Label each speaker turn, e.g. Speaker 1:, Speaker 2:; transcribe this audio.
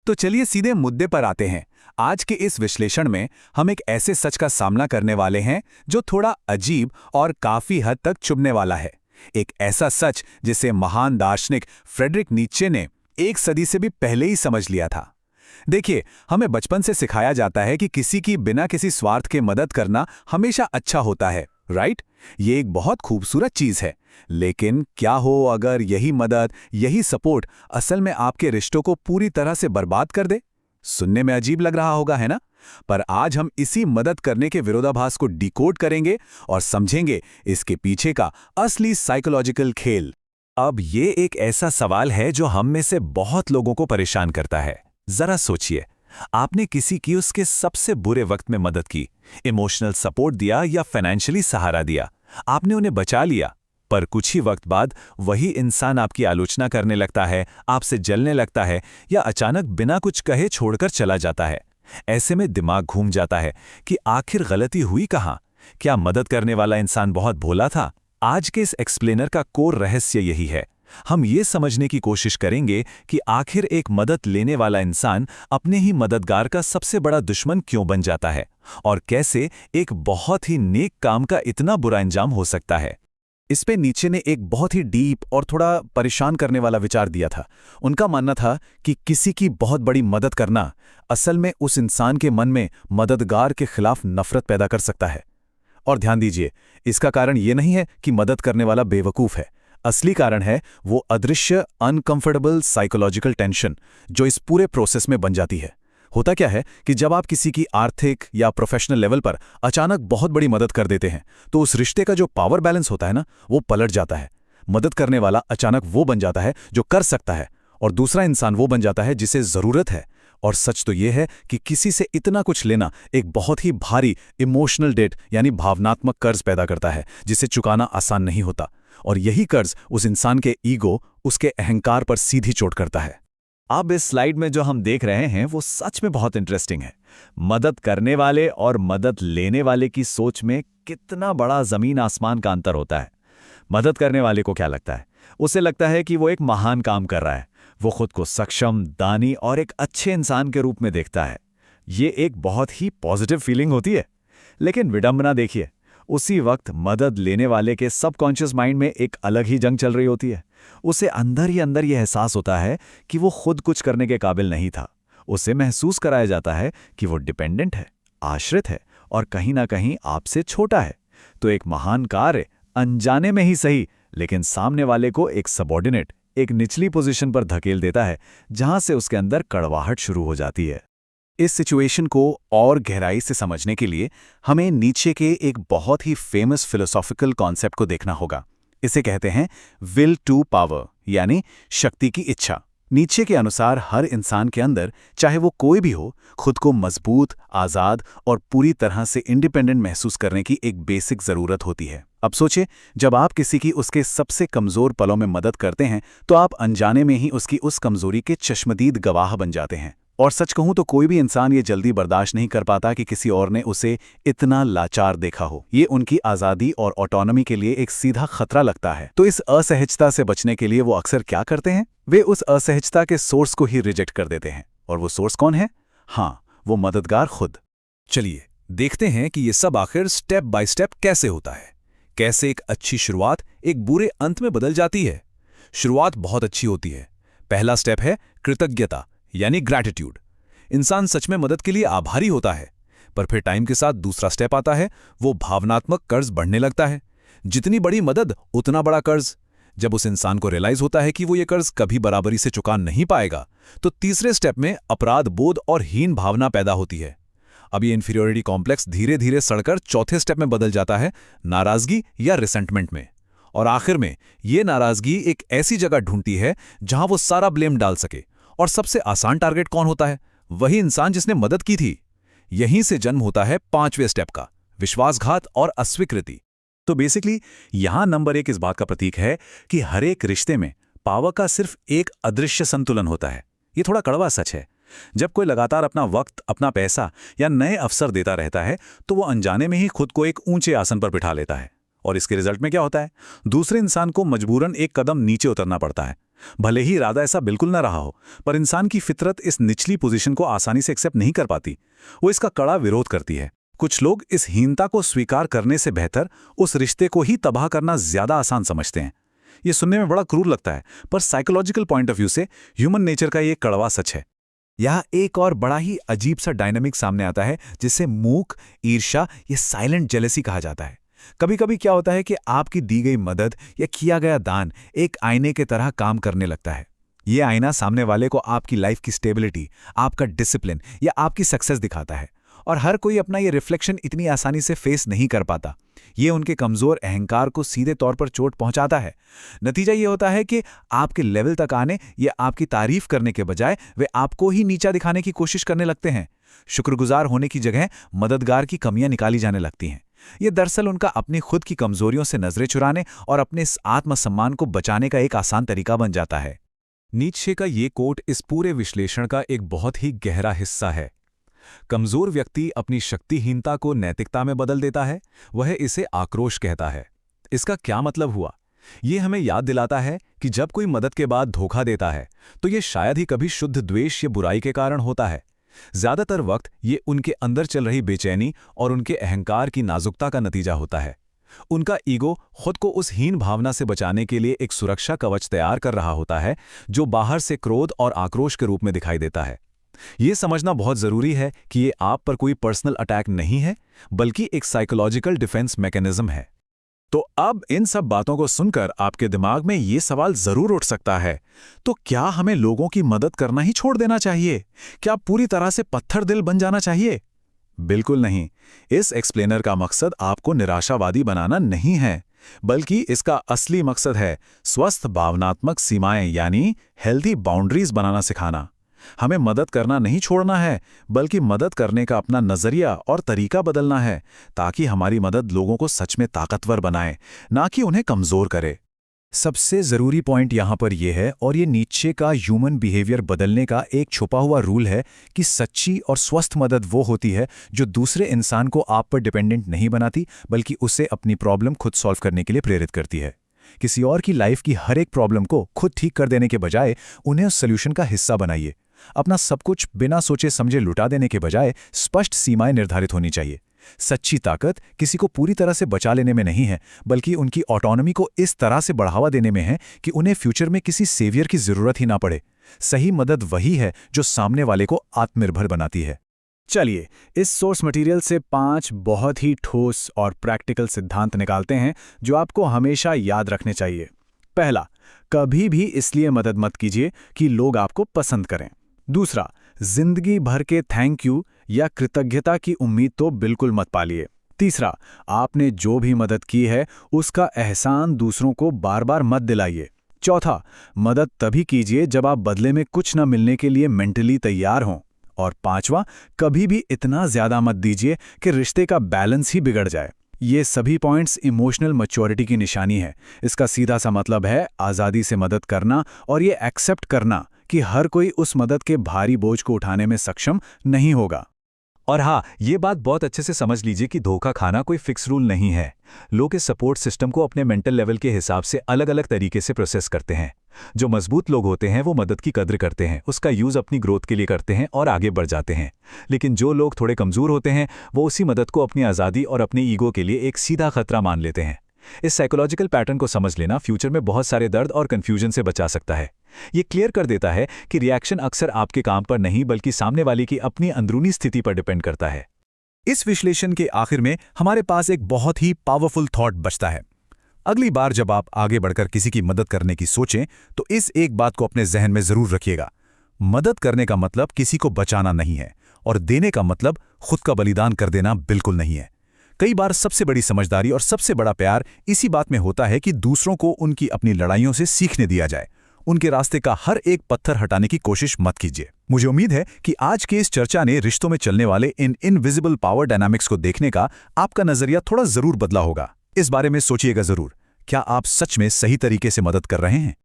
Speaker 1: तो चलिए सीधे मुद्दे पर आते हैं। आज के इस विश्लेषण में हम एक ऐसे सच का सामना करने वाले हैं जो थोड़ा अजीब और काफी हद तक चुभने वाला है। एक ऐसा सच जिसे महान दार्शनिक फ्रेडरिक नीत्शे ने 1 सदी से भी पहले ही समझ लिया था। देखिए, हमें बचपन से सिखाया जाता है कि किसी की बिना किसी स्वार्थ के मदद करना हमेशा अच्छा होता है, राइट? ये एक बहुत खूबसूरत चीज है। लेकिन क्या हो अगर यही मदद, यही सपोर्ट असल में आपके रिश्तों को पूरी तरह से बर्बाद कर दे? सुनने में अजीब लग रहा होगा, है ना? पर आज हम इसी मदद करने के विरोधाभास को डिकोड करेंगे और समझेंगे इसके पीछे का असली साइकोलॉजिकल खेल। अब ये एक ऐसा सवाल है जो हम में से बहुत लोगों को परेशान करता है। जरा सोचिए, आपने किसी की उसके सबसे बुरे वक्त में मदद की, इमोशनल सपोर्ट दिया या फाइनेंशियली सहारा दिया। आपने उन्हें बचा लिया, पर कुछ ही वक्त बाद वही इंसान आपकी आलोचना करने लगता है, आपसे जलने लगता है या अचानक बिना कुछ कहे छोड़कर चला जाता है। ऐसे में दिमाग घूम जाता है कि आखिर गलती हुई कहाँ? क्या मदद करने वाला इंसान बहुत भोला था? आज के इस एक्सप्लेनर का कोर रहस्य यही है। हम ये समझने की कोशिश करेंगे कि आखिर एक मदद लेने वाला इंसान अपने ही मददगार का सबसे बड़ा दुश्मन क्यों बन जाता है और कैसे एक बहुत ही नेक काम का इतना बुरा अंजाम हो सकता है। इस पे नीचे ने एक बहुत ही डीप और थोड़ा परेशान करने वाला विचार दिया था। उनका मानना था कि किसी की बहुत बड़ी मदद करना असल में उस इंसान के मन में मददगार के खिलाफ नफरत पैदा कर सकता है। और ध्यान दीजिए, इसका कारण ये नहीं है कि मदद करने वाला बेवकूफ़ है। असली कारण है वो अदृश्य अनकंफर्टेबल साइकोलॉजिकल टेंशन जो इस पूरे प्रोसेस में बन जाती है। होता क्या है कि जब आप किसी की आर्थिक या प्रोफेशनल लेवल पर अचानक बहुत बड़ी मदद कर देते हैं तो उस रिश्ते का जो पावर बैलेंस होता है ना, वो पलट जाता है। मदद करने वाला अचानक वो बन जाता है जो कर सकता है और दूसरा इंसान वो बन जाता है जिसे ज़रूरत है। और सच तो ये है कि किसी से इतना कुछ लेना एक बहुत ही भारी इमोशनल डेट यानी भावनात्मक कर्ज पैदा करता है जिसे चुकाना आसान नहीं होता। और यही कर्ज उस इंसान के ईगो, उसके अहंकार पर सीधी चोट करता है। अब इस स्लाइड में जो हम देख रहे हैं वो सच में बहुत इंटरेस्टिंग है। मदद करने वाले और मदद लेने वाले की सोच में कितना बड़ा जमीन आसमान का अंतर होता है। मदद करने वाले को क्या लगता है? उसे लगता है कि वो एक महान काम कर रहा है। वो खुद को सक्षम, दानी और एक अच्छे इंसान के रूप में देखता है। ये एक बहुत ही पॉजिटिव फीलिंग होती है। लेकिन विडंबना देखिए, उसी वक्त मदद लेने वाले के सबकॉन्शियस माइंड में एक अलग ही जंग चल रही होती है। उसे अंदर ही अंदर यह एहसास होता है कि वो खुद कुछ करने के काबिल नहीं था। उसे महसूस कराया जाता है कि वो डिपेंडेंट है, आश्रित है और कहीं ना कहीं आपसे छोटा है। तो एक महान कार्य अनजाने में ही सही, लेकिन सामने वाले को एक सबॉर्डिनेट, एक निचली पोजीशन पर धकेल देता है जहां से उसके अंदर कड़वाहट शुरू हो जाती है। इस सिचुएशन को और गहराई से समझने के लिए हमें नीचे के एक बहुत ही फेमस फिलोसॉफिकल कॉन्सेप्ट को देखना होगा। इसे कहते हैं विल टू पावर, यानी शक्ति की इच्छा। नीचे के अनुसार हर इंसान के अंदर, चाहे वो कोई भी हो, खुद को मजबूत, आज़ाद और पूरी तरह से इंडिपेंडेंट महसूस करने की एक बेसिक ज़रूरत होती है। अब सोचिए, जब आप किसी की उसके सबसे कमज़ोर पलों में मदद करते हैं तो आप अनजाने में ही उसकी उस कमज़ोरी के चश्मदीद गवाह बन जाते हैं। और सच कहूं तो कोई भी इंसान ये जल्दी बर्दाश्त नहीं कर पाता कि किसी और ने उसे इतना लाचार देखा हो। ये उनकी आज़ादी और ऑटोनॉमी के लिए एक सीधा खतरा लगता है। तो इस असहजता से बचने के लिए वो अक्सर क्या करते हैं? वे उस असहजता के सोर्स को ही रिजेक्ट कर देते हैं। और वो सोर्स कौन है? हाँ, वो मददगार खुद। चलिए देखते हैं कि ये सब आखिर स्टेप बाय स्टेप कैसे होता है। कैसे एक अच्छी शुरुआत एक बुरे अंत में बदल जाती है। शुरुआत बहुत अच्छी होती है। पहला स्टेप है कृतज्ञता, यानी ग्रैटिट्यूड। इंसान सच में मदद के लिए आभारी होता है। पर फिर टाइम के साथ दूसरा स्टेप आता है, वो भावनात्मक कर्ज बढ़ने लगता है। जितनी बड़ी मदद उतना बड़ा कर्ज। जब उस इंसान को रियलाइज होता है कि वो ये कर्ज कभी बराबरी से चुका नहीं पाएगा, तो तीसरे स्टेप में अपराध बोध और हीन भावना पैदा होती है। अब ये इन्फीरियोरिटी कॉम्प्लेक्स धीरे धीरे सड़कर चौथे स्टेप में बदल जाता है नाराजगी या रिसेंटमेंट में। और आखिर में ये नाराजगी एक ऐसी जगह ढूंढती है जहां वो सारा ब्लेम डाल सके। और सबसे आसान टारगेट कौन होता है? वही इंसान जिसने मदद की थी। यहीं से जन्म होता है पांचवें स्टेप का, विश्वासघात और अस्वीकृति। तो बेसिकली यहां नंबर 1 इस बात का प्रतीक है कि हर एक रिश्ते में पावर का सिर्फ एक अदृश्य संतुलन होता है। ये थोड़ा कड़वा सच है। जब कोई लगातार अपना वक्त, अपना पैसा या नए अवसर देता रहता है तो वो अनजाने में ही खुद को एक ऊंचे आसन पर बिठा लेता है। और इसके रिजल्ट में क्या होता है? दूसरे इंसान को मजबूरन एक कदम नीचे उतरना पड़ता है। भले ही इरादा ऐसा बिल्कुल ना रहा हो, पर इंसान की फितरत इस निचली पोजीशन को आसानी से एक्सेप्ट नहीं कर पाती। वो इसका कड़ा विरोध करती है। कुछ लोग इस हीनता को स्वीकार करने से बेहतर उस रिश्ते को ही तबाह करना ज्यादा आसान समझते हैं। ये सुनने में बड़ा क्रूर लगता है, पर साइकोलॉजिकल पॉइंट ऑफ व्यू से ह्यूमन नेचर का ये कड़वा सच है। यहाँ एक और बड़ा ही अजीब सा डायनामिक सामने आता है, जिसे मूक ईर्ष्या या साइलेंट जेलेसी कहा जाता है। कभी कभी क्या होता है कि आपकी दी गई मदद या किया गया दान एक आईने की तरह काम करने लगता है। ये आईना सामने वाले को आपकी लाइफ की स्टेबिलिटी, आपका डिसिप्लिन या आपकी सक्सेस दिखाता है, और हर कोई अपना ये रिफ्लेक्शन इतनी आसानी से फेस नहीं कर पाता। ये उनके कमजोर अहंकार को सीधे तौर पर चोट पहुंचाता है। नतीजा ये होता है कि आपके लेवल तक आने या आपकी तारीफ करने के बजाय वे आपको ही नीचा दिखाने की कोशिश करने लगते हैं। शुक्रगुजार होने की जगह मददगार की कमियां निकाली जाने लगती हैं। ये दरअसल उनका अपनी खुद की कमजोरियों से नजरें चुराने और अपने इस आत्मसम्मान को बचाने का एक आसान तरीका बन जाता है। नीत्शे का ये कोट इस पूरे विश्लेषण का एक बहुत ही गहरा हिस्सा है। कमजोर व्यक्ति अपनी शक्तिहीनता को नैतिकता में बदल देता है, वह इसे आक्रोश कहता है। इसका क्या मतलब हुआ? ये हमें याद दिलाता है कि जब कोई मदद के बाद धोखा देता है तो ये शायद ही कभी शुद्ध द्वेष या बुराई के कारण होता है। ज्यादातर वक्त ये उनके अंदर चल रही बेचैनी और उनके अहंकार की नाजुकता का नतीजा होता है। उनका ईगो खुद को उस हीन भावना से बचाने के लिए एक सुरक्षा कवच तैयार कर रहा होता है, जो बाहर से क्रोध और आक्रोश के रूप में दिखाई देता है। ये समझना बहुत जरूरी है कि ये आप पर कोई पर्सनल अटैक नहीं है, बल्कि एक साइकोलॉजिकल डिफेंस मैकेनिज्म है। तो अब इन सब बातों को सुनकर आपके दिमाग में ये सवाल जरूर उठ सकता है, तो क्या हमें लोगों की मदद करना ही छोड़ देना चाहिए? क्या पूरी तरह से पत्थर दिल बन जाना चाहिए? बिल्कुल नहीं। इस एक्सप्लेनर का मकसद आपको निराशावादी बनाना नहीं है, बल्कि इसका असली मकसद है स्वस्थ भावनात्मक सीमाएं यानी हेल्दी बाउंड्रीज बनाना सिखाना। हमें मदद करना नहीं छोड़ना है, बल्कि मदद करने का अपना नजरिया और तरीका बदलना है, ताकि हमारी मदद लोगों को सच में ताकतवर बनाए, ना कि उन्हें कमजोर करे। सबसे जरूरी पॉइंट यहां पर यह है, और ये नीत्शे का ह्यूमन बिहेवियर बदलने का एक छुपा हुआ रूल है, कि सच्ची और स्वस्थ मदद वो होती है जो दूसरे इंसान को आप पर डिपेंडेंट नहीं बनाती, बल्कि उसे अपनी प्रॉब्लम खुद सॉल्व करने के लिए प्रेरित करती है। किसी और की लाइफ की हर एक प्रॉब्लम को खुद ठीक कर देने के बजाय उन्हें उस सोल्यूशन का हिस्सा बनाइए। अपना सब कुछ बिना सोचे समझे लुटा देने के बजाय स्पष्ट सीमाएं निर्धारित होनी चाहिए। सच्ची ताकत किसी को पूरी तरह से बचा लेने में नहीं है, बल्कि उनकी ऑटोनॉमी को इस तरह से बढ़ावा देने में है कि उन्हें फ्यूचर में किसी सेवियर की जरूरत ही ना पड़े। सही मदद वही है जो सामने वाले को आत्मनिर्भर बनाती है। चलिए, इस सोर्स मटेरियल से 5 बहुत ही ठोस और प्रैक्टिकल सिद्धांत निकालते हैं जो आपको हमेशा याद रखने चाहिए। पहला, कभी भी इसलिए मदद मत कीजिए कि लोग आपको पसंद करें। दूसरा, जिंदगी भर के थैंक यू या कृतज्ञता की उम्मीद तो बिल्कुल मत पालिए। तीसरा, आपने जो भी मदद की है उसका एहसान दूसरों को बार बार मत दिलाइए। चौथा, मदद तभी कीजिए जब आप बदले में कुछ न मिलने के लिए मेंटली तैयार हों। और पांचवा, कभी भी इतना ज्यादा मत दीजिए कि रिश्ते का बैलेंस ही बिगड़ जाए। ये सभी पॉइंट्स इमोशनल मैच्योरिटी की निशानी है। इसका सीधा सा मतलब है आज़ादी से मदद करना और ये एक्सेप्ट करना कि हर कोई उस मदद के भारी बोझ को उठाने में सक्षम नहीं होगा। और हाँ, ये बात बहुत अच्छे से समझ लीजिए कि धोखा खाना कोई फिक्स रूल नहीं है। लोग इस सपोर्ट सिस्टम को अपने मेंटल लेवल के हिसाब से अलग अलग तरीके से प्रोसेस करते हैं। जो मजबूत लोग होते हैं वो मदद की कद्र करते हैं, उसका यूज अपनी ग्रोथ के लिए करते हैं और आगे बढ़ जाते हैं। लेकिन जो लोग थोड़े कमजोर होते हैं वो उसी मदद को अपनी आज़ादी और अपने ईगो के लिए एक सीधा खतरा मान लेते हैं। इस साइकोलॉजिकल पैटर्न को समझ लेना फ्यूचर में बहुत सारे दर्द और कंफ्यूजन से बचा सकता है। ये क्लियर कर देता है कि रिएक्शन अक्सर आपके काम पर नहीं बल्कि सामने वाले की अपनी अंदरूनी स्थिति पर डिपेंड करता है। इस विश्लेषण के आखिर में हमारे पास एक बहुत ही पावरफुल थॉट बचता है। अगली बार जब आप आगे बढ़कर किसी की मदद करने की सोचें तो इस एक बात को अपने जहन में जरूर रखिएगा। मदद करने का मतलब किसी को बचाना नहीं है, और देने का मतलब खुद का बलिदान कर देना बिल्कुल नहीं है। कई बार सबसे बड़ी समझदारी और सबसे बड़ा प्यार इसी बात में होता है कि दूसरों को उनकी अपनी लड़ाइयों से सीखने दिया जाए। उनके रास्ते का हर एक पत्थर हटाने की कोशिश मत कीजिए। मुझे उम्मीद है कि आज की इस चर्चा ने रिश्तों में चलने वाले इन इनविजिबल पावर डायनामिक्स को देखने का आपका नजरिया थोड़ा जरूर बदला होगा। इस बारे में सोचिएगा जरूर, क्या आप सच में सही तरीके से मदद कर रहे हैं?